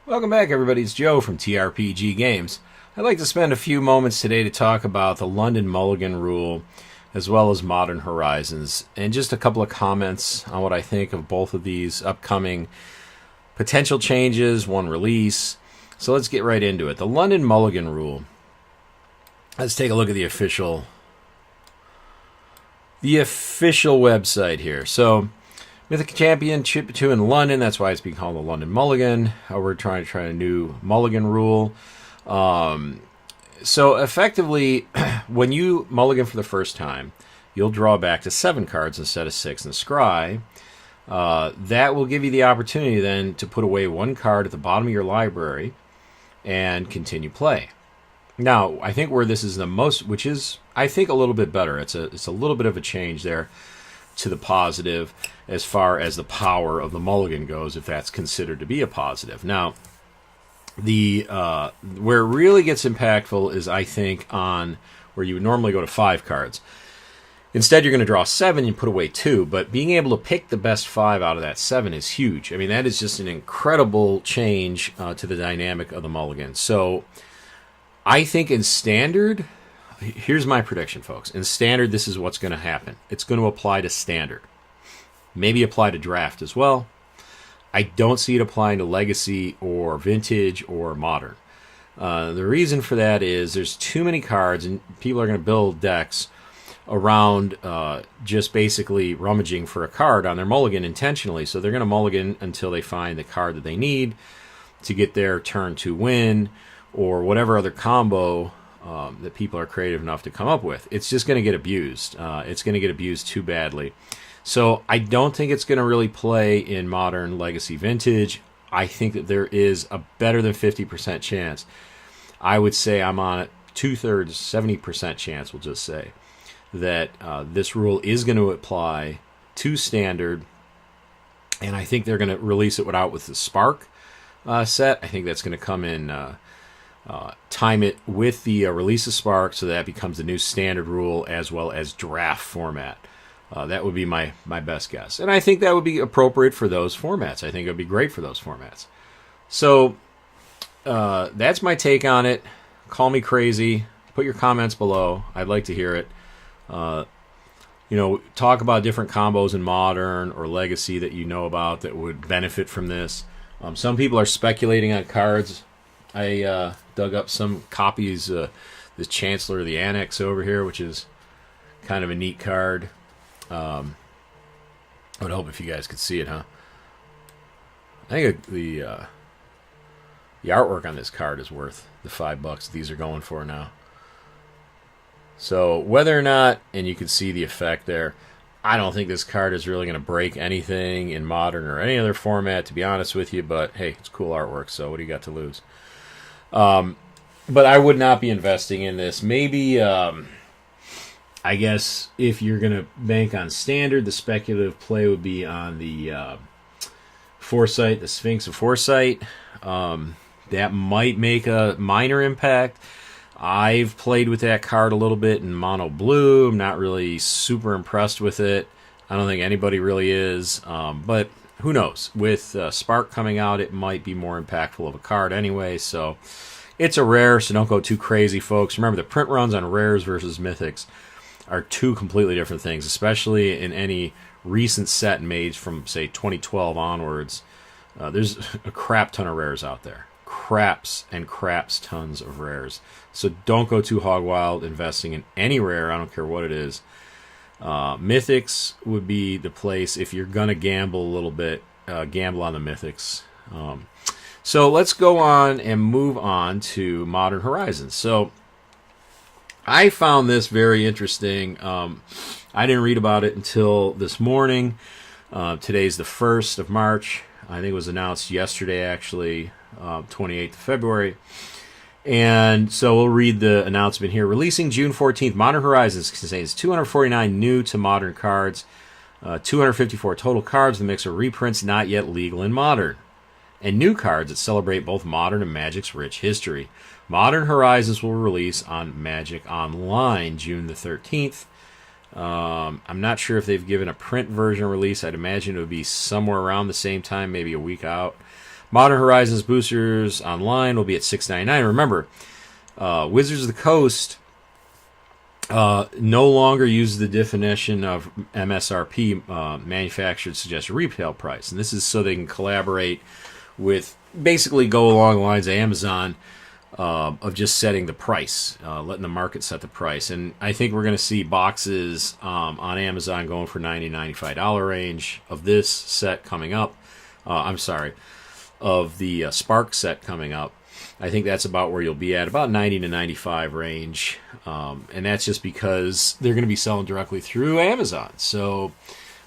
Welcome back, everybody. It's Joe from TRPG Games. I'd like to spend a few moments today to talk about the London Mulligan rule as well as Modern Horizons, and just a couple of comments on what I think of both of these upcoming potential changes, one release. So let's get right into it. The London Mulligan rule. Let's take a look at the official website here. So Mythic Championship 2 in London, that's why it's being called the London Mulligan. We're trying to try a new Mulligan rule. So effectively, when you mulligan for the first time, you'll draw back to 7 cards instead of 6 in the scry. That will give you the opportunity then to put away 1 card at the bottom of your library and continue play. Now, I think where this is the most, which is, I think, a little bit better. It's a little bit of a change there to the positive as far as the power of the mulligan goes, if that's considered to be a positive. Now, the where it really gets impactful is, I think, on where you would normally go to 5 cards. Instead, you're going to draw 7 and put away 2, but being able to pick the best 5 out of that 7 is huge. I mean, that is just an incredible change to the dynamic of the mulligan. So I think in Standard, here's my prediction, folks. In Standard, this is what's going to happen. It's going to apply to Standard. Maybe apply to Draft as well. I don't see it applying to Legacy or Vintage or Modern. The reason for that is there's too many cards, and people are going to build decks around just basically rummaging for a card on their mulligan intentionally. So they're going to mulligan until they find the card that they need to get their turn to win, or whatever other combo that people are creative enough to come up with. It's just going to get abused. It's going to get abused too badly. So I don't think it's going to really play in Modern, Legacy, Vintage. I think that there is a better than 50% chance. I would say I'm on it 2/3, 70% chance, we'll just say, that this rule is going to apply to Standard. And I think they're going to release it with the Spark set. I think that's going to come in, time it with the release of Spark, so that becomes the new Standard rule as well as Draft format. That would be my best guess. And I think that would be appropriate for those formats. I think it would be great for those formats. So that's my take on it. Call me crazy. Put your comments below. I'd like to hear it. Talk about different combos in Modern or Legacy that you know about that would benefit from this. Some people are speculating on cards. I dug up some copies. This Chancellor of the Annex over here, which is kind of a neat card. I would hope if you guys could see it, huh? I think the artwork on this card is worth the $5 these are going for now. So whether or not, and you can see the effect there, I don't think this card is really going to break anything in Modern or any other format, to be honest with you. But hey, it's cool artwork, so what do you got to lose? But I would not be investing in this. Maybe, I guess if you're going to bank on Standard, the speculative play would be on the Foresight, the Sphinx of Foresight. That might make a minor impact. I've played with that card a little bit in mono blue. I'm not really super impressed with it. I don't think anybody really is. But who knows? With Spark coming out, it might be more impactful of a card anyway. So it's a rare, so don't go too crazy, folks. Remember, the print runs on rares versus mythics are 2 completely different things, especially in any recent set made from, say, 2012 onwards. There's a crap ton of rares out there. Craps and craps tons of rares. So don't go too hog wild investing in any rare. I don't care what it is. Mythics would be the place if you're going to gamble a little bit. Gamble on the Mythics. So let's go on and move on to Modern Horizons. So I found this very interesting. I didn't read about it until this morning. Today's the 1st of March. I think it was announced yesterday, actually, 28th of February. And so we'll read the announcement here. Releasing June 14th, Modern Horizons contains 249 new to Modern cards, 254 total cards, the mix of reprints not yet legal in Modern, and new cards that celebrate both Modern and Magic's rich history. Modern Horizons will release on Magic Online June the 13th. I'm not sure if they've given a print version release. I'd imagine it would be somewhere around the same time, maybe a week out. Modern Horizons boosters online will be at $6.99. Remember, Wizards of the Coast no longer uses the definition of MSRP, manufactured suggested retail price. And this is so they can collaborate with, basically go along the lines of Amazon, of just setting the price, letting the market set the price. And I think we're going to see boxes on Amazon going for $90, $95 range of this set coming up. Of the Spark set coming up. I think that's about where you'll be at, about 90 to 95 range. And that's just because they're going to be selling directly through Amazon. So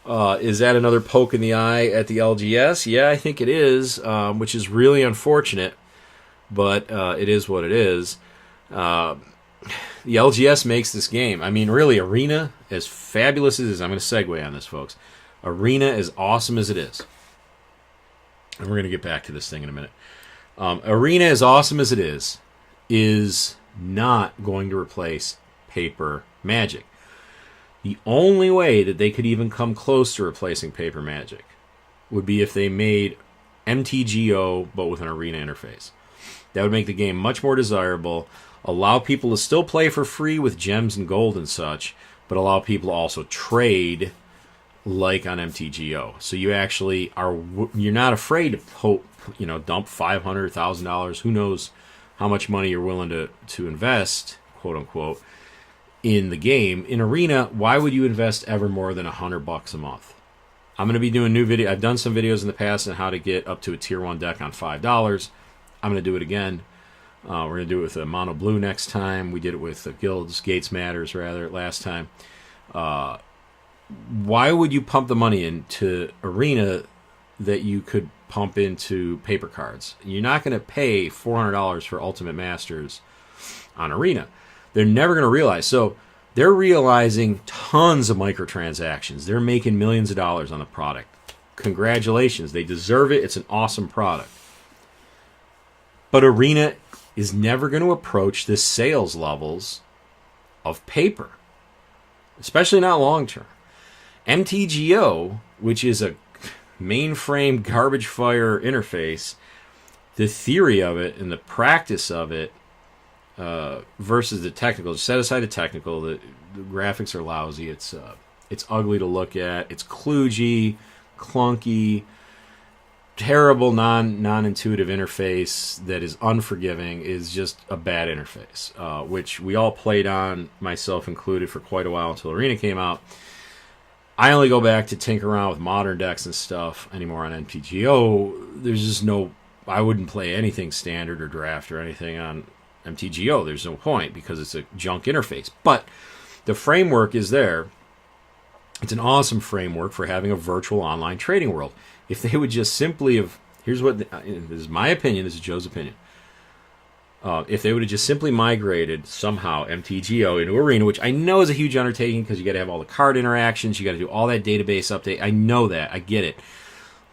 is that another poke in the eye at the LGS? Yeah, I think it is, which is really unfortunate, but it is what it is. The LGS makes this game. I mean, really, Arena, as fabulous as it is, I'm going to segue on this, folks. Arena, as awesome as it is, and we're going to get back to this thing in a minute. Arena, as awesome as it is not going to replace paper Magic. The only way that they could even come close to replacing paper Magic would be if they made MTGO, but with an Arena interface. That would make the game much more desirable, allow people to still play for free with gems and gold and such, but allow people to also trade like on MTGO. So you actually you're not afraid to dump $500, $1,000, who knows how much money you're willing to invest, quote unquote, in the game. In Arena, why would you invest ever more than $100 a month? I'm going to be doing new video. I've done some videos in the past on how to get up to a tier 1 deck on $5. I'm going to do it again. We're going to do it with a Mono Blue next time. We did it with Guilds, Gates Matters, rather, last time. Why would you pump the money into Arena that you could pump into paper cards? You're not going to pay $400 for Ultimate Masters on Arena. They're never going to realize. So they're realizing tons of microtransactions. They're making millions of dollars on the product. Congratulations. They deserve it. It's an awesome product. But Arena is never going to approach the sales levels of paper, especially not long term. MTGO, which is a mainframe garbage fire interface, the theory of it and the practice of it versus the technical. Set aside the technical, the graphics are lousy. It's ugly to look at. It's kludgy, clunky, terrible, non-intuitive interface that is unforgiving. Is just a bad interface, which we all played on, myself included, for quite a while until Arena came out. I only go back to tinker around with modern decks and stuff anymore on MTGO. There's just I wouldn't play anything standard or draft or anything on MTGO. There's no point because it's a junk interface. But the framework is there. It's an awesome framework for having a virtual online trading world. If they would just simply have, this is my opinion, this is Joe's opinion. If they would have just simply migrated somehow MTGO into Arena, which I know is a huge undertaking because you got to have all the card interactions, you got to do all that database update. I know that, I get it.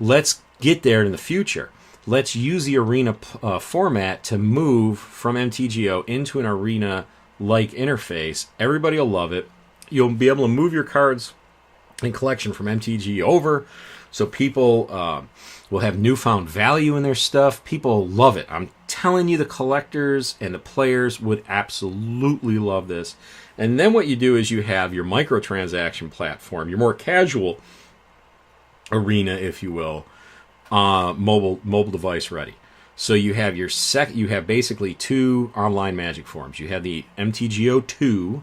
Let's get there in the future. Let's use the Arena format to move from MTGO into an Arena-like interface. Everybody will love it. You'll be able to move your cards in collection from MTG over, so people will have newfound value in their stuff. People love it. I'm telling you, the collectors and the players would absolutely love this. And then what you do is you have your microtransaction platform, your more casual Arena, if you will, mobile device ready. So you have you have basically two online Magic forms. You have the MTGO 2,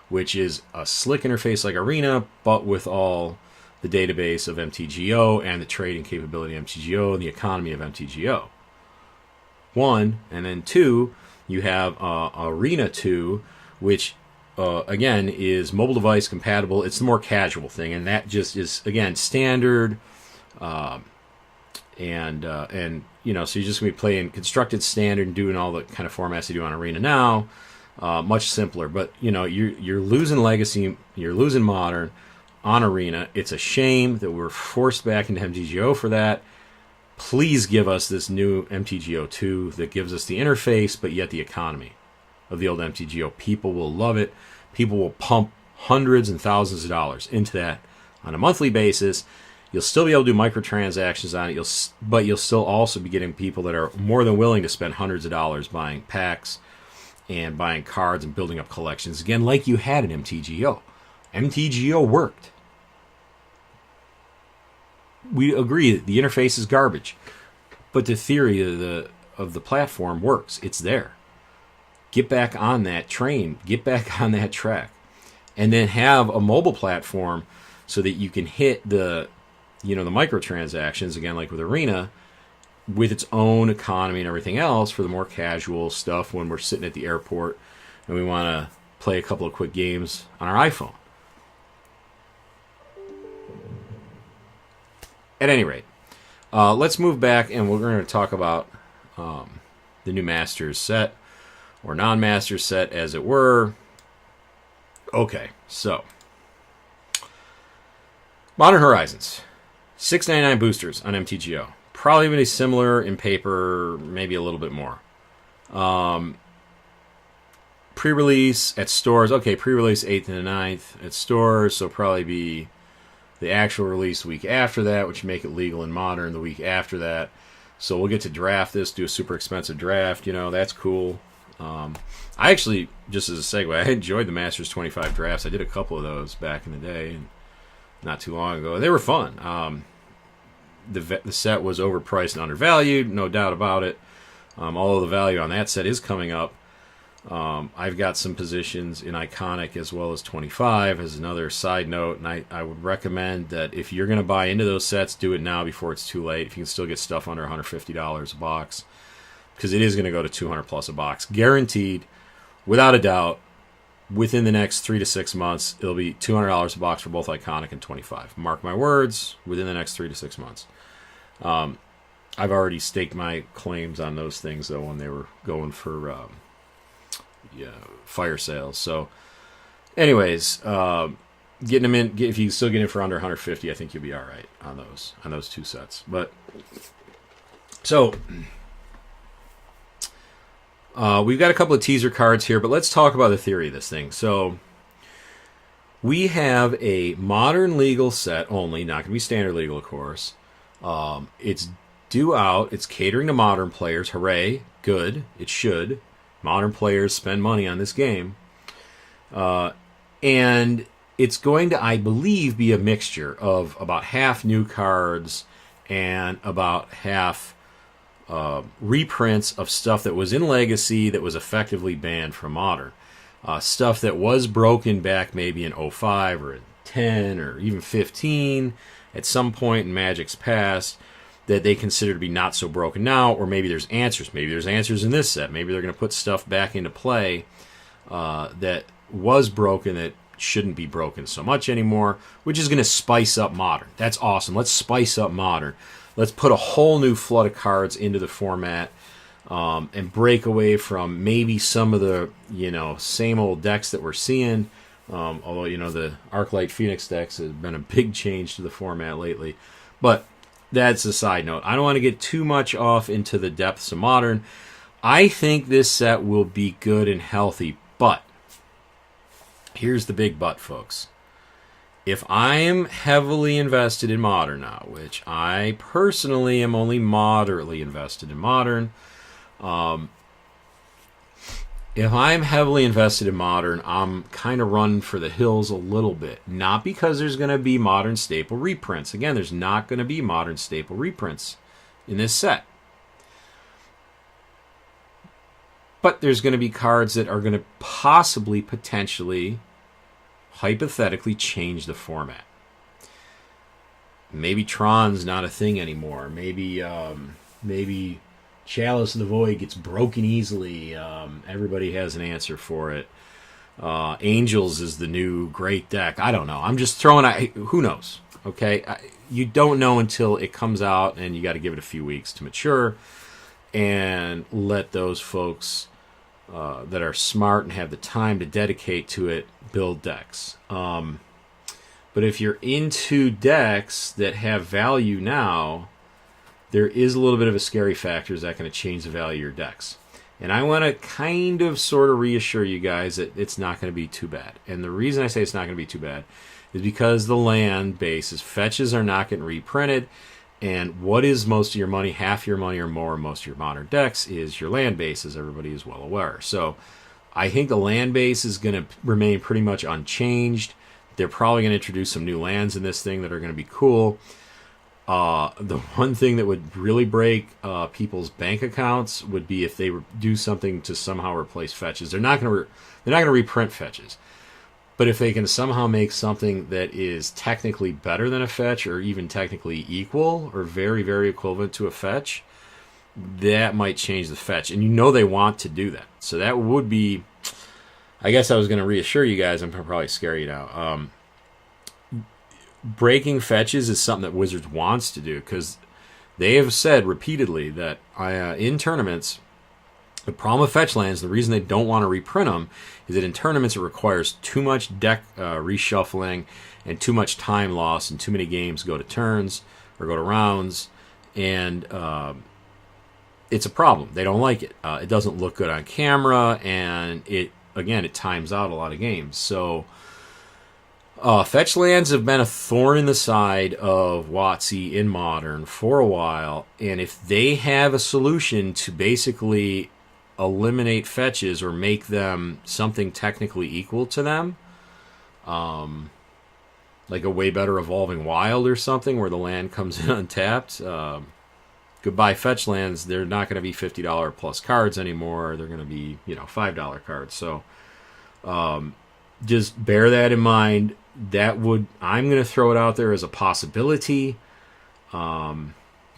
which is a slick interface like Arena, but with all the database of MTGO and the trading capability of MTGO and the economy of MTGO. 1, and then 2, you have Arena 2, which again is mobile device compatible. It's the more casual thing, and that just is again standard, and so you're just gonna be playing constructed standard and doing all the kind of formats you do on Arena now. Much simpler, but you're losing legacy, you're losing modern on Arena. It's a shame that we're forced back into MTGO for that. Please give us this new MTGO 2 that gives us the interface, but yet the economy of the old MTGO. People will love it. People will pump hundreds and thousands of dollars into that on a monthly basis. You'll still be able to do microtransactions on it. But you'll still also be getting people that are more than willing to spend hundreds of dollars buying packs and buying cards and building up collections. Again, like you had in MTGO. MTGO worked. We agree that the interface is garbage, but the theory of the platform works. It's there. Get back on that train. Get back on that track, and then have a mobile platform so that you can hit the microtransactions again, like with Arena, with its own economy and everything else for the more casual stuff when we're sitting at the airport and we want to play a couple of quick games on our iPhone. At any rate, let's move back, and we're going to talk about the new Masters set, or non-Masters set, as it were. Okay, so Modern Horizons, $6.99 boosters on MTGO. Probably going to be similar in paper, maybe a little bit more. Pre-release at stores. Okay, pre-release 8th and the 9th at stores, so probably be the actual release the week after that, which make it legal in Modern the week after that. So we'll get to draft this, do a super expensive draft. That's cool. I actually, just as a segue, I enjoyed the Masters 25 drafts. I did a couple of those back in the day, and not too long ago. They were fun. The set was overpriced and undervalued, no doubt about it. Although the value on that set is coming up. I've got some positions in Iconic as well as 25 as another side note, and I would recommend that if you're going to buy into those sets, do it now before it's too late. If you can still get stuff under $150 a box, because it is going to go to $200 plus a box. Guaranteed, without a doubt, within the next 3 to 6 months, it'll be $200 a box for both Iconic and 25. Mark my words, within the next 3 to 6 months. I've already staked my claims on those things, though, when they were going for fire sales. So, anyways, getting them in, if you still get in for under 150, I think you'll be all right on those two sets. But so we've got a couple of teaser cards here, but let's talk about the theory of this thing. So we have a Modern legal set only, not going to be standard legal, of course. It's due out. It's catering to Modern players. Hooray! Good. It should. Modern players spend money on this game. And it's going to, I believe, be a mixture of about half new cards and about half reprints of stuff that was in Legacy that was effectively banned from Modern. Stuff that was broken back maybe in 05 or 10 or even 15 at some point in Magic's past, that they consider to be not so broken now, or maybe there's answers. Maybe there's answers in this set. Maybe they're going to put stuff back into play that was broken that shouldn't be broken so much anymore, which is going to spice up Modern. That's awesome. Let's spice up Modern. Let's put a whole new flood of cards into the format and break away from maybe some of the same old decks that we're seeing. Although the Arclight Phoenix decks has been a big change to the format lately, but that's a side note. I don't want to get too much off into the depths of Modern. I think this set will be good and healthy, but here's the big but, folks. If I am heavily invested in Modern now, which I personally am only moderately invested in Modern, if I'm heavily invested in Modern, I'm kind of running for the hills a little bit. Not because there's going to be Modern staple reprints. Again, there's not going to be Modern staple reprints in this set. But there's going to be cards that are going to possibly, potentially, hypothetically change the format. Maybe Tron's not a thing anymore. Maybe Chalice of the Void gets broken easily. Everybody has an answer for it. Angels is the new great deck. I don't know. I'm just throwing out. Who knows? Okay, you don't know until it comes out, and you got to give it a few weeks to mature, and let those folks that are smart and have the time to dedicate to it build decks. But if you're into decks that have value now, there is a little bit of a scary factor. Is that going to change the value of your decks? And I want to kind of sort of reassure you guys that it's not going to be too bad. And the reason I say it's not going to be too bad is because the land bases, fetches are not getting reprinted. And what is most of your money, half your money or more, most of your modern decks, is your land base, as everybody is well aware. So I think the land base is going to remain pretty much unchanged. They're probably going to introduce some new lands in this thing that are going to be cool. The one thing that would really break people's bank accounts would be if they do something to somehow replace fetches. They're not going to reprint fetches. But if they can somehow make something that is technically better than a fetch, or even technically equal, or very, very equivalent to a fetch, that might change the fetch. And you know they want to do that. So that would be... I guess I was going to reassure you guys. I'm probably scare you now. Breaking fetches is something that Wizards wants to do, because they have said repeatedly that in tournaments... The problem with fetch lands, the reason they don't want to reprint them, is that in tournaments it requires too much deck reshuffling and too much time loss, and too many games go to turns or go to rounds, and it's a problem. They don't like it. It doesn't look good on camera, and it times out a lot of games. So fetch lands have been a thorn in the side of WotC in Modern for a while, and if they have a solution to basically eliminate fetches or make them something technically equal to them, like a way better Evolving Wild or something where the land comes in untapped, goodbye fetch lands. They're not going to be $50 plus cards anymore. They're going to be, $5 cards. So just bear that in mind. I'm going to throw it out there as a possibility.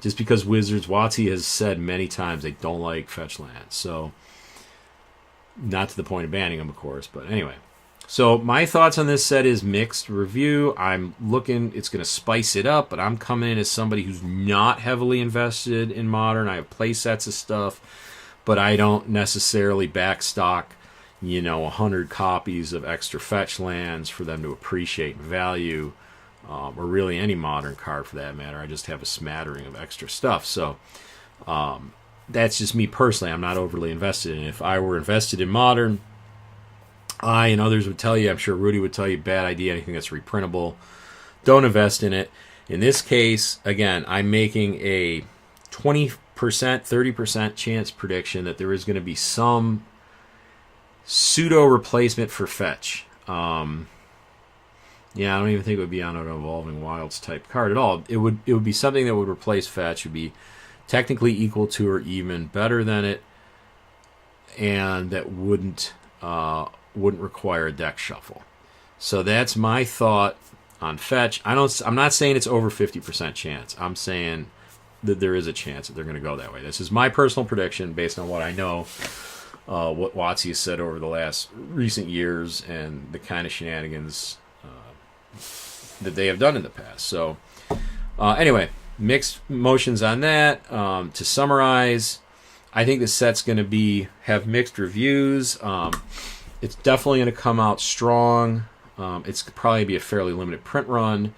Just because Wizards, WotC has said many times they don't like fetch lands. So, not to the point of banning them, of course. But anyway. So, my thoughts on this set is mixed review. I'm looking, it's going to spice it up, but I'm coming in as somebody who's not heavily invested in Modern. I have play sets of stuff, but I don't necessarily backstock, 100 copies of extra fetch lands for them to appreciate and value. Or really any Modern card for that matter. I just have a smattering of extra stuff. So that's just me personally. I'm not overly invested in it. If I were invested in Modern, I and others would tell you, I'm sure Rudy would tell you, bad idea, anything that's reprintable. Don't invest in it. In this case, again, I'm making a 20%, 30% chance prediction that there is going to be some pseudo replacement for fetch. Yeah, I don't even think it would be on an Evolving Wilds type card at all. It would be something that would replace fetch. It would be technically equal to or even better than it, and that wouldn't require a deck shuffle. So that's my thought on fetch. I'm not saying it's over 50% chance. I'm saying that there is a chance that they're going to go that way. This is my personal prediction based on what I know, what WotC has said over the last recent years, and the kind of shenanigans that they have done in the past. So anyway, mixed emotions on that. To summarize, I think the set's going to have mixed reviews. It's definitely going to come out strong. It's probably be a fairly limited print run.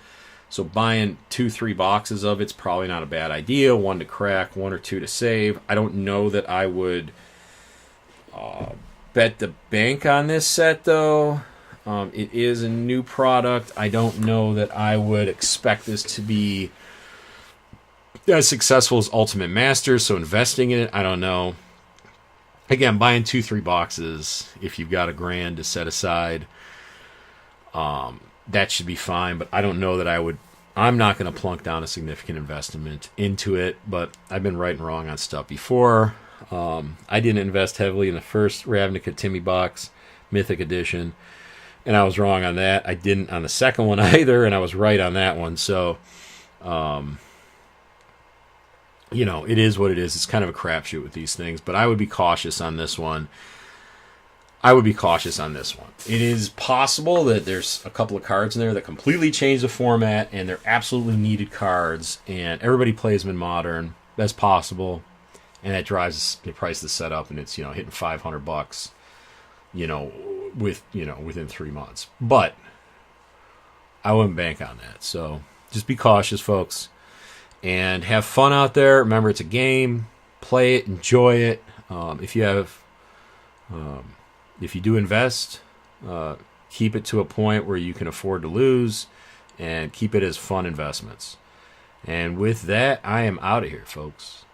So buying 2-3 boxes of it's probably not a bad idea. 1 to crack, 1 or 2 to save. I don't know that I would bet the bank on this set, though. It is a new product. I don't know that I would expect this to be as successful as Ultimate Masters, so investing in it, I don't know. Again, buying 2-3 boxes, if you've got $1,000 to set aside, that should be fine, but I don't know that I'm not going to plunk down a significant investment into it, but I've been right and wrong on stuff before. I didn't invest heavily in the first Ravnica Timmy box, Mythic Edition, and I was wrong on that. I didn't on the second one either, and I was right on that one. So, it is what it is. It's kind of a crapshoot with these things, but I would be cautious on this one. It is possible that there's a couple of cards in there that completely change the format, and they're absolutely needed cards, and everybody plays them in Modern. That's possible, and that drives the price of the setup, and it's hitting $500. Within 3 months. But I wouldn't bank on that. So just be cautious, folks, and have fun out there. Remember, it's a game. Play it, enjoy it. If you do invest, keep it to a point where you can afford to lose, and keep it as fun investments. And with that, I am out of here, folks.